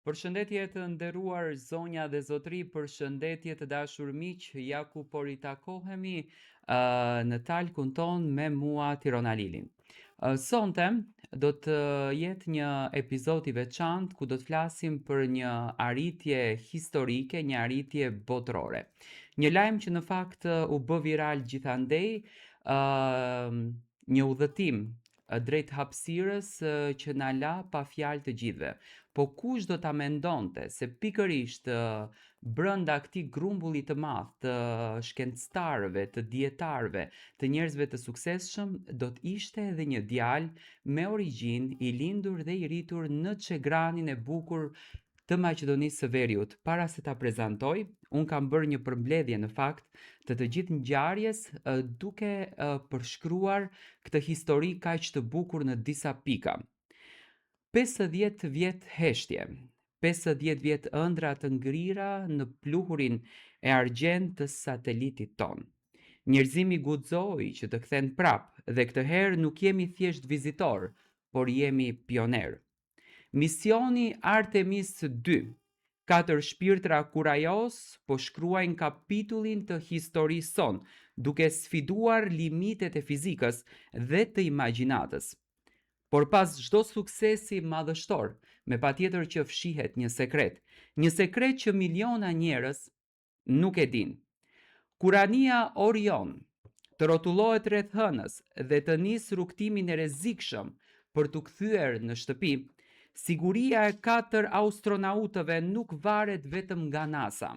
Përshëndetje të nderuar zonja dhe zotri, përshëndetje të dashur miq, ja ku po ritakohemi në talkun ton me mua Tirona Lilin. Sonte do të jetë një epizod i veçantë ku do të flasim për një arritje historike, një arritje botërore. Një lajm që në fakt u bë viral gjithandej, një udhëtim drejt hapësirës që na la pa fjalë të gjithëve. Po kush do ta mendonte se pikërisht brenda këtij grumbulli të madh të shkencëtarëve, të dietarëve, të njerëzve të suksesshëm do të ishte edhe një djalë me origjinë, i lindur dhe i rritur në Çegranin e bukur të Maqedonisë së Veriut. Para se ta prezantoj, un kam bërë një përmbledhje në fakt të gjithë ngjarjes duke përshkruar këtë histori kaq të bukur në disa pika. 50 vjet heshtje, 50 vjet ëndra të ngrira në pluhurin e argjend të satelitit ton. Njerëzimi guxoi që të kthen prap dhe këtë herë nuk jemi thjesht vizitor, por jemi pioner. Misioni Artemis 2. 4 shpirtra kurajos po shkruajnë kapitullin të historisë son, duke sfiduar limitet e fizikës dhe të imagjinatës. Por pas çdo suksesi madhështor, me patjetër që fshihet një sekret që miliona njerëz nuk e din. Kurania Orion të rrotullohet rreth hënës dhe të nis rrugtimin e rrezikshëm për t'u kthyer në shtëpi, siguria e 4 astronautëve nuk varet vetëm nga NASA.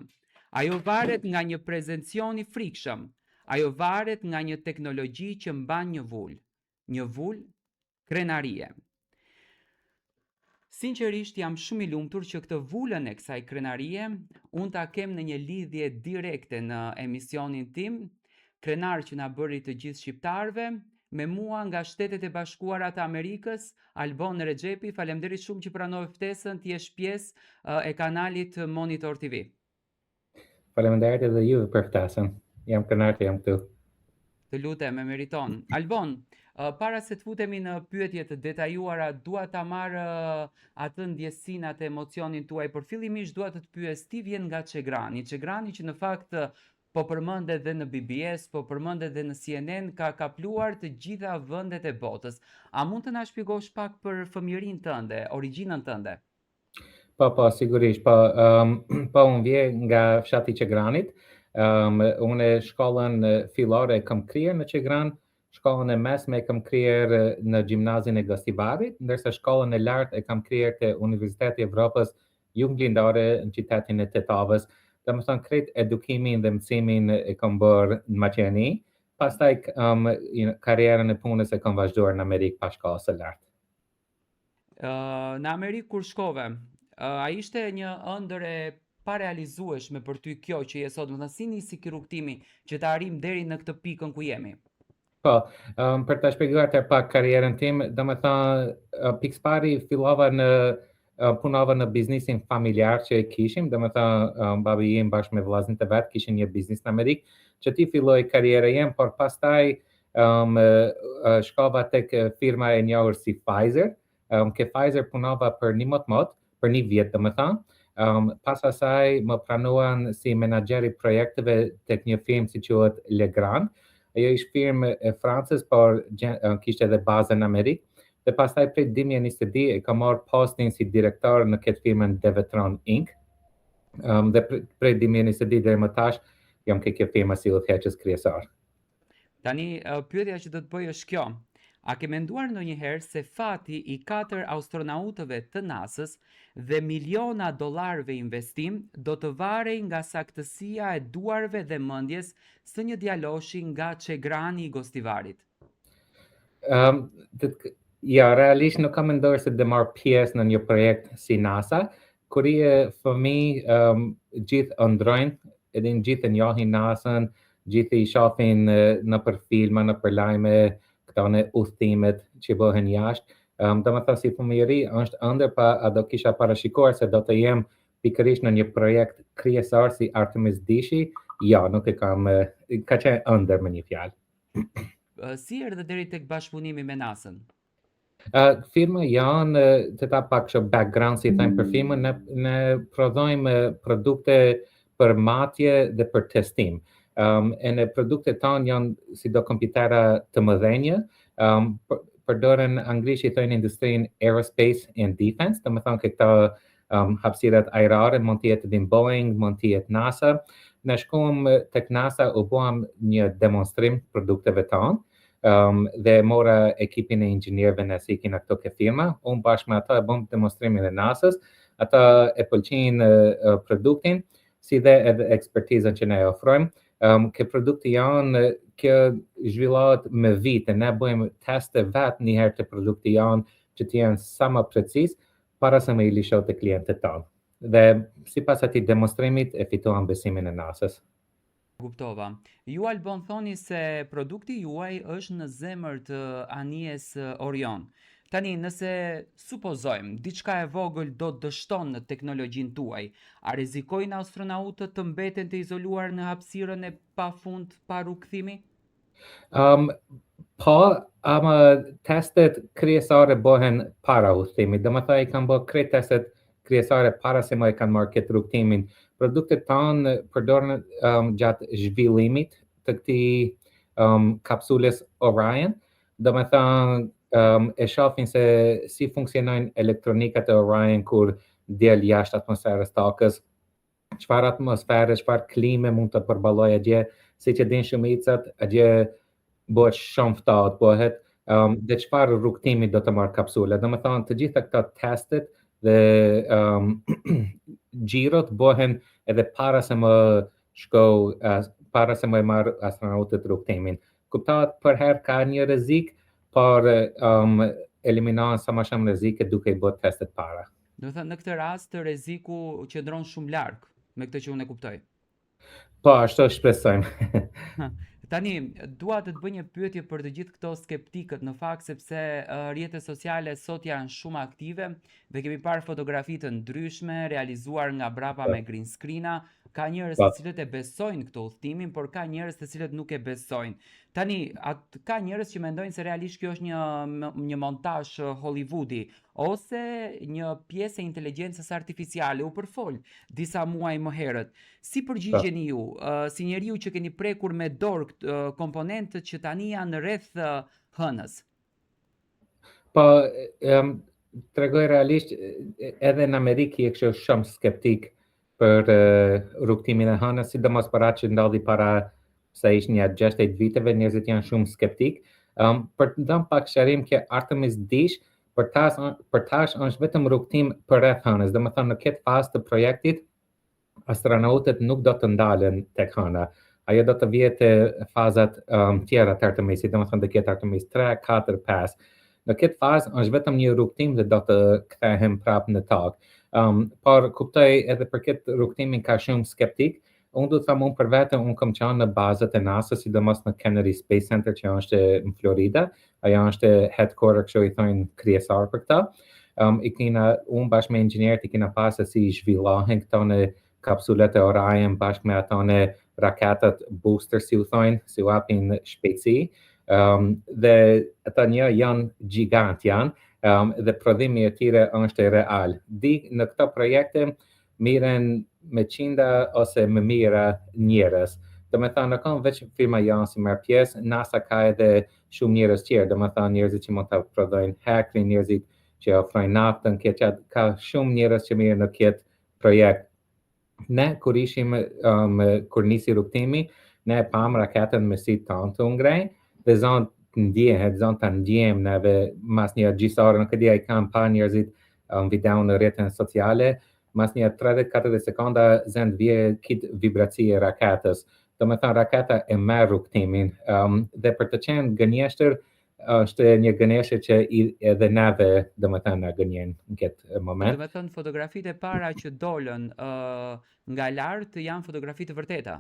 Ajo varet nga një prezencion i frikshëm, ajo varet nga një teknologji që mban një vul, krenarie. Sinqerisht jam shumë i lumtur që këtë vulën e kësaj krenarie unë ta kem në një lidhje direkte në emisionin tim, krenar që na bëri të gjithë shqiptarëve, me mua nga Shtetet e Bashkuara të Amerikës, Albon Rexhepi. Faleminderit shumë që pranove ftesën, ti je pjesë e kanalit Monitor TV. Faleminderit edhe juve për ftesën. Jam kënaqur të jam këtu. Të lutem, e meriton. Albon, para se të futemi në pyetje të detajuara, dua ta marr atë ndjesinë, atë emocionin tuaj. Por fillimisht dua të të pyes, ti vjen nga Çegrani që në fakt po përmendet edhe në BBS, po përmendet edhe në CNN, ka kapluar të gjitha vendet e botës. A mund të na shpjegosh pak për fëmijërinë tënde, origjinën tënde? Po, sigurisht. Po unë vjen nga fshati i Çegranit. Unë shkollën fillore kam kryer në Çegran, shkollën e mesme kam kryer në gjimnazin e Gostivarit, ndërsa shkollën e lartë e kam kryer te Universiteti i Evropës Juglindore në qytetin e Tetavës. Domethënë krejt edukimin dhe mësimin e kam bërë në Maqedoni. Pastaj karrierën e punës e kam vazhduar në Amerikë pas shkollës së lartë. Në Amerikë kur shkove, a ishte një ëndër e parealizueshme për ty kjo që je sot, domethënë si nisi ky rrugtimi që të arrim deri në këtë pikën ku jemi? Po, për ta shpjeguar të pak karrierën tim, domethënë pikëpari fillova punova në biznesin familjar që e kishim, domethënë babi im bashkë me vllazërit e vet kishin një biznes në Amerikë, që ti filloi karrierën jem, por pastaj shkova tek firma e njohur si Pfizer. Ke Pfizer punova për një për një vjet domethënë. Pas asaj më pranuan si menaxher i projekteve tek një firmë si quhet Legrand. Ajo ishte firmë e Francës, por kishte edhe bazën në Amerikë. Dhe pastaj prej 2022 e kam marrë postin si direktor në këtë firmën Devetron Inc. Dhe prej 2022 deri më tash jam ke kjo firma si udhëheqës kryesor. Tani pyetja që do të bëj është kjo. A ke menduar ndonjëherë se fati i 4 astronautëve të NASA-s dhe miliona dollarëve investim do të varej nga saktësia e duarve dhe mendjes së një djaloshi nga Çegrani i Gostivarit? Ja, realisht nuk kam menduar se të marr pjesë në një projekt si NASA. Kur je fëmijë, gjithë ëndrojnë, edhe gjithë e njohin NASA-n, gjithë i shohin nëpër filma, nëpër lajme, këto në udhëtimet që bëhen jashtë. Domethënë si fëmijëri është ëndër, pa a do kisha parashikuar se do të jem pikërisht në një projekt kryesor si Artemis 2? Jo, nuk e kam, ka qenë ëndër me një fjalë. Si erdhe deri tek bashkëpunimi me NASA-n? Firma janë, të ta pak kështu background si thënë për firmën, ne prodhojmë produkte për matje dhe për testim. E në produktet tonë janë si do kompjutera të mëdhenja, përdoren anglisht i thënë industrin aerospace and defense, do të thonë këto hapësirat ajrare, mund të jetë din Boeing, mund të jetë NASA. Ne shkuam tek NASA u buam një demonstrim produkteve tonë. Dhe mora ekipin e inxhinierëve në si kina këto ke firma, unë bashkë me ata e bëm demonstrimin e NASA-s, ata e pëlqejnë produktin, si dhe edhe ekspertizën që ne ofrojmë. Ke produkti janë që zhvillohet me vite, ne bëjmë teste vetë një herë të produkti janë që të jenë sa më precis para se me i lisho të klientët tonë. Dhe sipas atij demonstrimit e fituan besimin e NASA-s. Kuptova. Ju Albon thoni se produkti juaj është në zemër të anijes Orion. Tani, nëse supozojmë, diçka e vogël do të dështon në teknologjinë tuaj, a rrezikojnë astronautët të mbeten të izoluar në hapësirën e pafund pa rukëthimi? Po, ama testet kryesore bëhen para udhëtimit. Domethënë i kanë bërë krejt testet kryesore para se më e kanë marrë këtë rrugtimin. Produktet tonë përdoren gjatë zhvillimit të këtij kapsules Orion. Domethënë e shohin se si funksionojnë elektronikat e Orion kur del jashtë atmosferës tokës, çfarë atmosfere, çfarë klime mund të përballojë atje, siç e din shumicat, atje bëhet shumë ftohtë, bëhet dhe çfarë rrugtimi do të marrë kapsula. Domethënë të gjitha këto testet dhe xhirot bëhen edhe para se më para se më e marrë astronautët rrugtimin. Kuptohet për herë ka një rrezik, por eliminohen sa më shumë rrezike duke i bërë testet para. Do të thënë në këtë rast rreziku qëndron shumë larg, me këtë që unë e kuptoj. Po, ashtu shpresojmë. Tani, dua të bëj një pyetje për të gjithë këto skeptikët në fakt sepse rrjetet sociale sot janë shumë aktive dhe kemi parë fotografi të ndryshme realizuar nga brapa me green screena. Ka njerëz të cilët e besojnë këtë udhtimin, por ka njerëz të cilët nuk e besojnë. Tani, ka njerëz që mendojnë se realisht kjo është një montazh Hollywoodi ose një pjesë e inteligjencës artificiale u përfol disa muaj më herët. Si përgjigjeni ju, si njeriu që keni prekur me dorë komponentët që tani janë rreth hënës? Po, tregoj realisht, edhe në Amerikë je kështu shumë skeptik për rrugtimin e hënës, sidomos për atë që ndodhi para se ish një 60 viteve, njerëzit janë shumë skeptik. Për të dhënë pak sqarim që Artemis dish, për tash është vetëm rrugtim për rreth hënës. Domethënë në këtë fazë të projektit astronautët nuk do të ndalen tek hëna. Ajo do të vijë te fazat tjera të Artemisit, domethënë do ketë Artemis 3, 4, 5. Në këtë fazë është vetëm një rrugtim dhe do të kthehem prapë në tokë. Por kuptoj edhe për këtë rrugtimin ka shumë skeptik. Unë du të thamë unë për vete, unë kam qenë në bazët e NASA, sidomos në Kennedy Space Center që është në Florida. Ajo është headquarter kështu i thonë kryesor për këta. Unë bashkë me inxhinierët i kena pasë si zhvillohen këto në kapsulet e Orion bashkë me ato në raketat booster si u thonë, si u apin shpejtësi. Dhe ata një janë gjigant janë, dhe prodhimi e tyre është real. Në këto projekte miren me qinda ose me mira njerëz. Do me thënë, në kanë veç firma janë si merr pjesë, NASA ka edhe shumë njerëz tjerë, do me thënë njerëzit që mund të prodhojnë hekrin, njerëzit që ofrojnë naftën, ka shumë njerëz që mirë në këtë projekt. Ne, kur ishim, kur nisi rrugtimi, ne pam raketën me si tonë të ngrej, dhe zonë të ndjehet, zonë të ndjem neve mas një gjysore, në këtë dia i kam pa njerëzit video në rrjetin sociale, mas një 30-40 sekonda zënd vje kitë vibraci e raketës. Do me thënë raketa e merr rrugtimin, dhe për të qenë gënjeshtër, është një gënjeshtër që edhe neve do me thënë gënjen në këtë moment. Do me thënë fotografitë e para që dolën nga lartë janë fotografi të vërteta.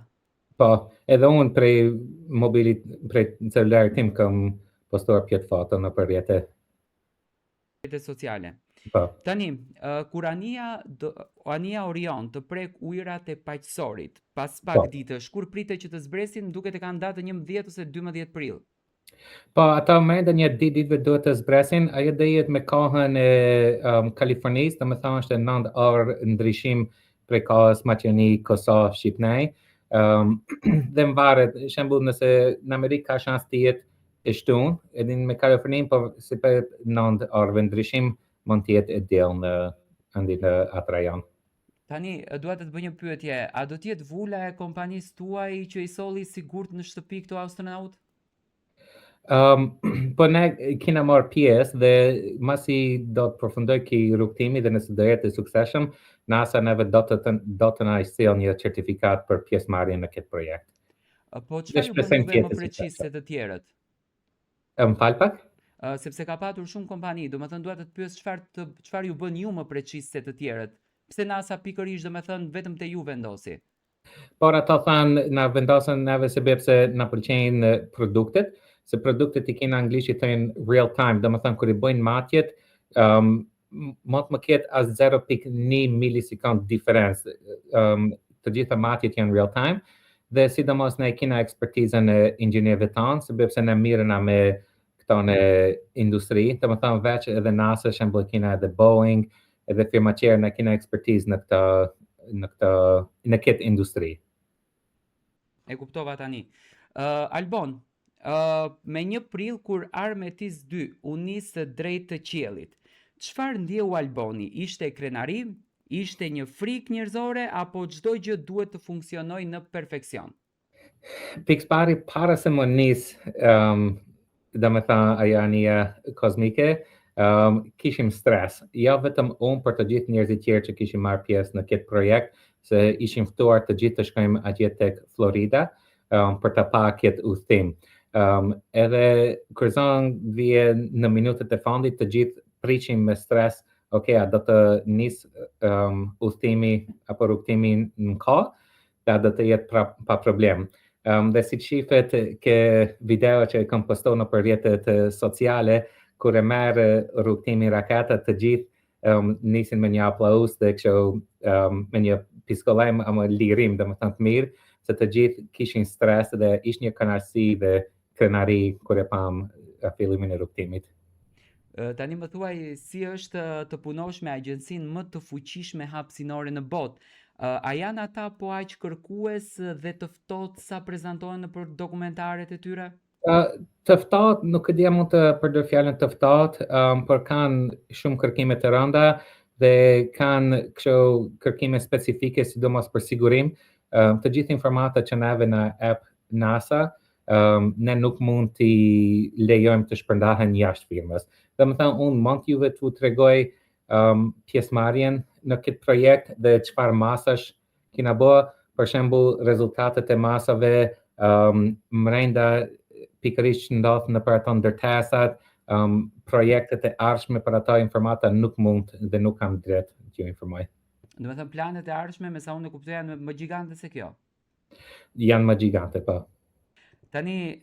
Po, edhe unë prej celularit tim kam postuar këtë foto në për rrjetet sociale. Po. Tani, kur Ania Orion të prek ujërat e paqësorit, pas pak ditësh, kur pritet që të zbresin, duket e kanë datën 11 ose 12 prill. Po ata mendën një ditëve duhet të zbresin, ajo dihet me kohën e Kalifornisë, domethënë është 9 orë ndryshim prej kohës Maqedoni, Kosovë, Shqipëri. Dhe mvaret, shembull nëse në Amerikë ka shans të jetë e shtunë, edhe me Kaliforninë, po si për 9 orëve ndryshim mund të jetë e diell në atë rajon. Tani, dua të të bëj një pyetje, a do të jetë vula e kompanisë tuaj që i solli sigurt në shtëpi këto astronaut? Po ne kena marrë pjesë dhe masi do të përfundoj ky rrugtimi dhe nëse do jetë i suksesshëm, NASA neve do të na sjellë një certifikat për pjesëmarrje në këtë projekt. Po Dhe çfarë ju bën shpresojmë juve të më jetë precis suksesshëm. se të tjerët? Më fal pak? Sepse ka patur shumë kompani, domethënë dua të të pyes çfarë ju bën ju më precis se të tjerët? Pse NASA pikërisht domethënë vetëm te ju vendosi? Por ata thanë na vendosën neve sepse na pëlqejnë produktet, se produktet i kena anglisht i thënë real time, domethënë kur i bëjnë matjet, mund të më ketë as 0.1 milisekond diferencë. Të gjitha matjet janë real time dhe sidomos ne kena ekspertizën e inxhinierëve tanë, sepse ne mirëna me këto në industri, domethënë veç edhe NASA, shembull kena edhe Boeing, edhe firma tjera ne kena ekspertizë në këtë industri. E kuptova tani. Albon, me 1 prill kur Armetis 2 u nis drejt të qiellit, çfarë ndjeu Alboni? Ishte krenari? Ishte një frikë njerëzore apo çdo gjë duhet të funksionojë në perfeksion? Pikëpari para se më nis, domethënë ajo anija kozmike, kishim stres. Jo vetëm unë, për të gjithë njerëzit tjerë që kishim marrë pjesë në këtë projekt, se ishim ftuar të gjithë të shkojmë atje tek Florida për të pa këtë udhtim. Edhe kur vije në minutët e fundit, të gjithë priqim me stres, okay, a do të nis udhtimi apo rrugtimi në kohë, da do të jetë pa problem. Dhe si shifet ke video që kam postuar në rrjetet sociale, kur e merr rrugtimin raketa, të gjithë nisin me një aplauz dhe kështu me një piskolem apo lirim, domethënë të mirë, se të gjithë kishin stres dhe ishte një kënaqësi dhe krenari kur e pam fillimin e rrugtimit. Tani më thuaj si është të punosh me agjencinë më të fuqishme hapësinore në botë. A janë ata po aq kërkues dhe të ftohtë sa prezantohen nëpër dokumentaret e tyre? Të ftohtë, nuk e di a mund të përdor fjalën të ftohtë, por kanë shumë kërkime të rënda dhe kanë kështu kërkime specifike sidomos për sigurim. Të gjithë informatat që neve në app NASA, ne nuk mund t'i lejojmë të shpërndahen jashtë firmës. Domethënë unë mund juve t'u tregoj pjesëmarrjen në këtë projekt dhe çfarë masash kena bë, për shembull rezultatet e masave brenda pikërisht ndodh në për ato ndërtesat, projektet e ardhshme për ato informata nuk mund dhe nuk kam drejt t'ju informoj. Domethënë planet e ardhshme, me sa unë e kuptoj, janë më gjigante se kjo. Janë më gjigante, po. Tani,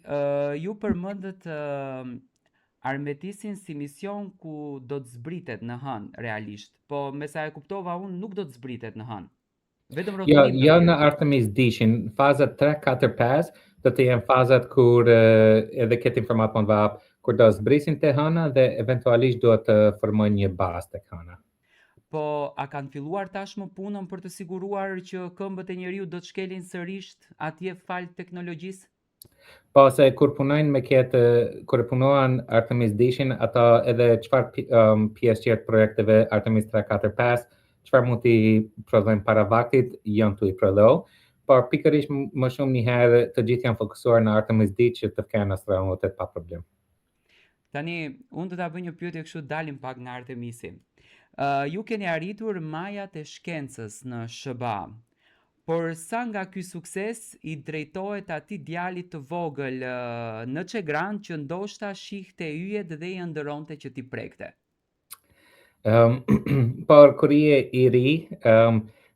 ju përmendët Armetisin si mision ku do të zbritet në hënë realisht, po me sa e kuptova unë nuk do të zbritet në hënë. Vetëm rotolim do Jo të në jetë. Artemis dishin, fazat 3, 4, 5 do të jenë fazat kur edhe këtë informat mund vap, kur do zbrisin të hëna dhe eventualisht do të formojnë një bazë tek hëna. Po a kanë filluar tashmë punën për të siguruar që këmbët e njeriu do të shkelin sërish atje fal teknologjisë? Po se kur punojnë me këtë, kur punohen Artemis dishin, ata edhe çfarë pjesë tjetër projekteve Artemis 3, 4, 5, çfarë mund t'i prodhojnë para vaktit, janë t'u i prodhoj, por pikërisht më shumë një herë të gjithë janë fokusuar në Artemis D që të kenë astronautët pa problem. Tani, unë do ta bëj një pyetje kështu dalim pak nga Artemisi. Ju keni arritur majat e shkencës në SHBA, por sa nga ky sukses i drejtohet atij djalit të vogël në Çegran që ndoshta shihte yjet dhe i ëndëronte që t'i prekte? Por kur je i ri,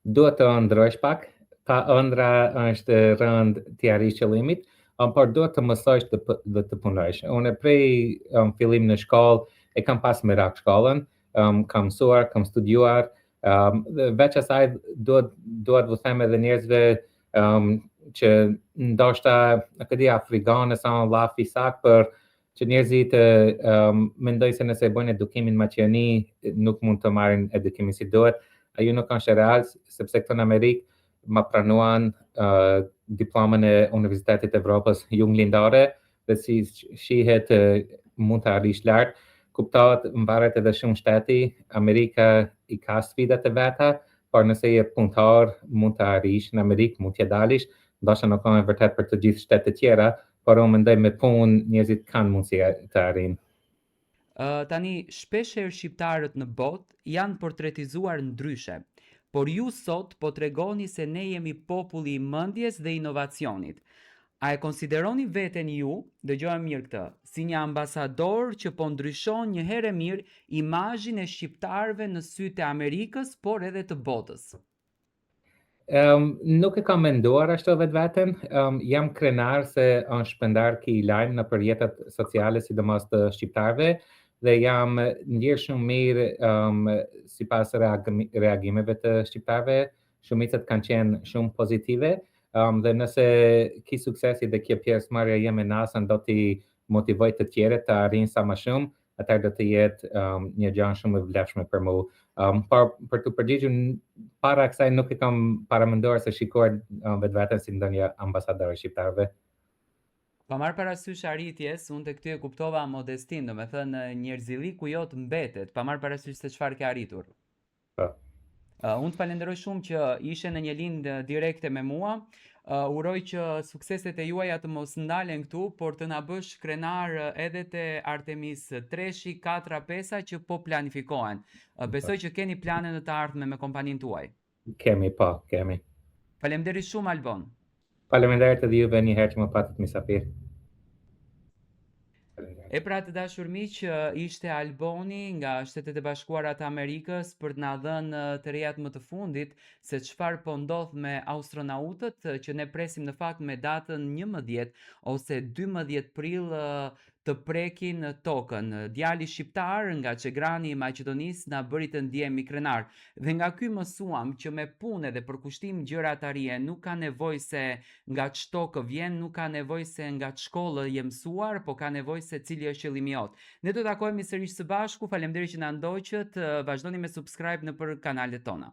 duhet të ëndrosh pak, pa ëndra është rënd t'i arrish qëllimit, por duhet të mësosh dhe të punosh. Unë prej fillim në shkollë e kam pas merak shkollën, kam mësuar, kam studiuar, veç asaj duhet vë them edhe njerëzve që ndoshta nuk e di afrikanë sa llafi sak për që njerëzit mendoj se nëse bojnë edukimin maqeni nuk mund të marrin edukimin si duhet. Ajo nuk është real sepse këtu në Amerikë ma pranuan diplomën e Universitetit Evropës Junglindare dhe si shihet mund të arrish lart. Kuptohet mbaret edhe shumë shteti, Amerika i ka sfidat e veta, por nëse je punëtor mund të arrish në Amerikë, mund t'ja dalish, ndoshta nuk kanë vërtet për të gjithë shtetet tjera, por unë mendoj me punë njerëzit kanë mundësi të arrijnë. Tani, shpeshherë shqiptarët në botë janë portretizuar ndryshe, por ju sot po tregoni se ne jemi populli i mendjes dhe inovacionit. A e konsideroni veten ju, dëgjojmë mirë këtë, si një ambasador që po ndryshon një herë e mirë imazhin e shqiptarëve në sytë e Amerikës, por edhe të botës? Nuk e kam menduar ashtu vetveten. Jam krenar se është shpërndar ki lajm në përjetat sociale sidomos të shqiptarëve dhe jam ndjer shumë mirë sipas reagimeve të shqiptarëve. Shumicat kanë qenë shumë pozitive. Dhe nëse ki suksesi dhe kjo pjesëmarrja jeme nasën do t'i motivoj të tjerët të arrijnë sa më shumë, atëherë do të jetë një gjë shumë e vlefshme për mua. Por për të përgjigjur para kësaj nuk e kam paramenduar se shikuar vetveten si ndonjë ambasador i shqiptarëve. Pa marrë parasysh arritjes, unë të këty e kuptova modestin, do me thënë njerëzilliku jot mbetet, pa marrë parasysh se çfarë ke arritur. Po. Unë të falenderoj shumë që ishe në një lindë direkte me mua. Uroj që sukseset e juaja të mos ndalen këtu, por të na bësh krenar edhe te Artemis 3, 4, 5 që po planifikohen. Besoj që keni plane në të ardhme me kompaninë tuaj. Kemi. Faleminderit shumë Albon. Faleminderit edhe juve një herë që më patët mysafir. E pra të dashur miq, ishte Alboni nga Shtetet e Bashkuara të Amerikës për të na dhënë të rejat më të fundit se çfarë po ndodh me astronautët që ne presim në fakt me datën 11 ose 12 prill të prekin tokën. Djali shqiptar nga Çegrani i Maqedonisë na bëri të ndihemi krenar. Dhe nga ky mësuam që me punë dhe për kushtim gjëra të arije nuk ka nevojë se nga ç'tokë vjen, nuk ka nevojë se nga ç'shkollë je mësuar, po ka nevojë se cili është qëllimi jot. Ne do të takohemi sërish së bashku. Faleminderit që na ndoqët. Vazhdoni me subscribe nëpër kanalet tona.